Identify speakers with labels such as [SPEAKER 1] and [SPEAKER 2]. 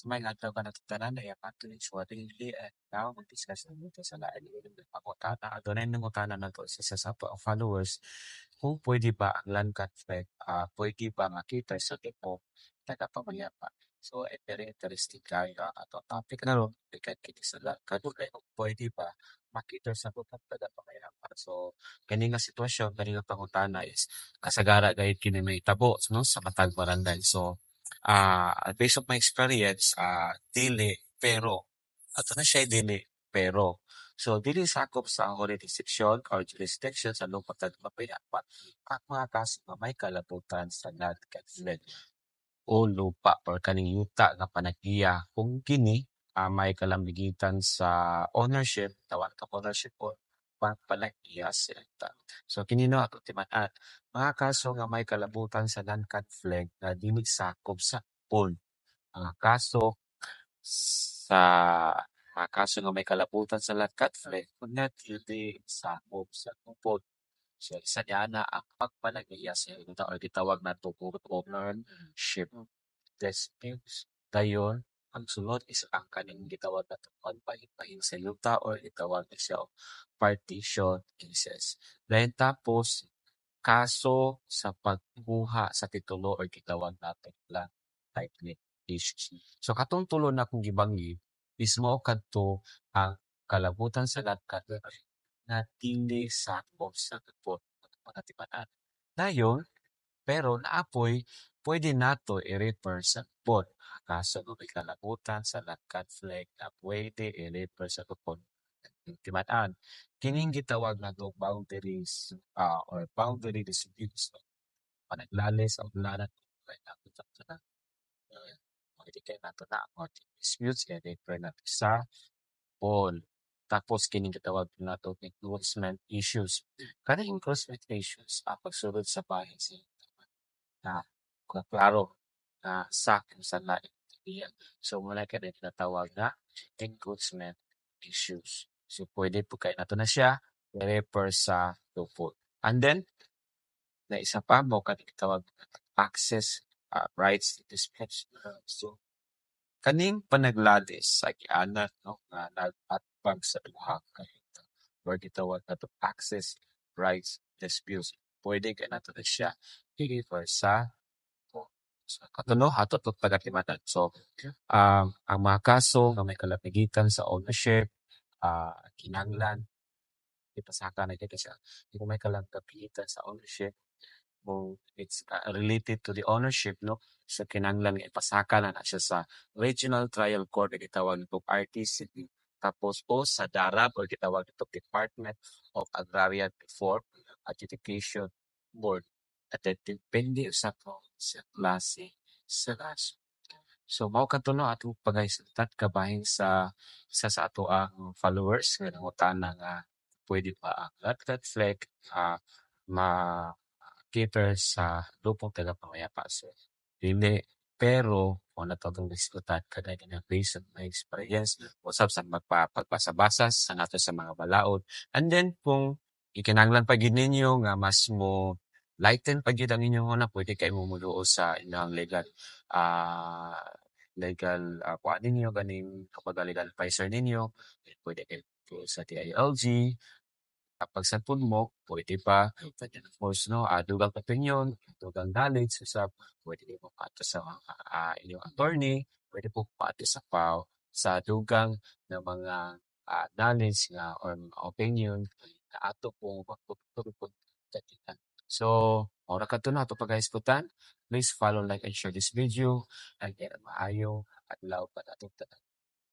[SPEAKER 1] May adlaw ka natutanan ay patuloy so dili ikaw mag-discuss dito sa lain pangutana adunay nangutana nato sa sa followers kung pwede ba ang land conflict pwede ba makita sa tipo tagapamayapa. So very interesting kayo ato topic na ron bigat kiti sa land conflict kung pwede ba makita sa tipo tagapamayapa. So kani nga sitwasyon kani nga pangutana is kasagara gayud kini may tabo no sa matag barangay. So based of my experience, dili, pero, ato na siya dili, pero. So, dili sakop sa jurisdiction or jurisdiction sa lupot at mapayapat at mga kaso na may kalabutan sa land conflict o lupa or kaning yuta nga panagiya kung kini may kalambigitan sa ownership, tawag ka ownership o panagiya sa So, kini no ato timaan mga kaso nga may kalabutan sa land conflict na dili sakop sa pool. Mga kaso sa mga kaso nga may kalabutan sa land conflict kunya dili sakop sa pool. So, isa niya na ang pagpanagiya sa yuta or gitawag na to ownership disputes. Dayon, ang sulod is ang kaning gitawag na pagpahipahin sa yuta or gitawag na siya og partition cases. Then tapos, kaso sa pagkuha sa titulo or gitawag natin land title issues. So katong tulo na kung gibangi is mao kadto ang kalabutan sa land conflict na dili sakop sa report pagkatibanan. Dayon, pero naapoy pwede nato i-refer sa report. Kaso kung may kalabutan sa land conflict na pwede i-refer sa report. Timaan. Kining gitawag na to boundaries or boundary disputes. Panaglalis ang lahat kay nato sa pwede kay nato na ang disputes i-refer nato sa poll. Tapos kining gitawag nato encroachment issues. Kada encroachment issues pagsulod sa bahin na klaro na sa kung saan naintindihan. So, muna ka rin tinatawag na encroachment issues. So, pwede po kayo nato na siya i-refer sa lupot. And then, na isa pa mo tawag access rights disputes. So, kaning panagladis sa kianat no nga nag-atpag sa duha ka or gitawag na to access rights disputes. Pwede ka nato na siya i-refer sa katuno hatot ug pagatimanan. So, ang mga kaso nga may kalapigitan sa ownership, kinahanglan ipasaka na kita siya. Kung may kalapigitan sa ownership, kung it's related to the ownership, no? So, kinahanglan nga ipasaka na siya sa Regional Trial Court na gitawag nitong RTC. Tapos o sa DARAB o gitawag nitong Department of Agrarian Reform Adjudication Board at depende sa klase sa kaso. So mao kadto no atong pagaysutat kabahin sa isa sa ato ang followers nga nangutana nga pwede pa ang land conflict ma-cater sa grupong tagapangmayapa. So dili pero kung natawag diskutan kada na based on my experience usab sa pagpasabasa sa nato sa mga balaod and then kung ikinahanglan pa gid ninyo nga mas mo lighten pa gyud ang inyong una pwede kay mo muluo sa inyong kuha ninyo ganing kapag legal advisor ninyo pwede kay sa DILG kapag sa mo pwede pa of course no dugang opinion dugang knowledge sa pwede mo pato sa inyong attorney pwede po pato sa PAW sa dugang ng mga knowledge nga or opinion na ato pong magpupulupod katikan. So, ora ka to na ito pag-aisputan. Please follow, like, and share this video. And maayo at law pa natin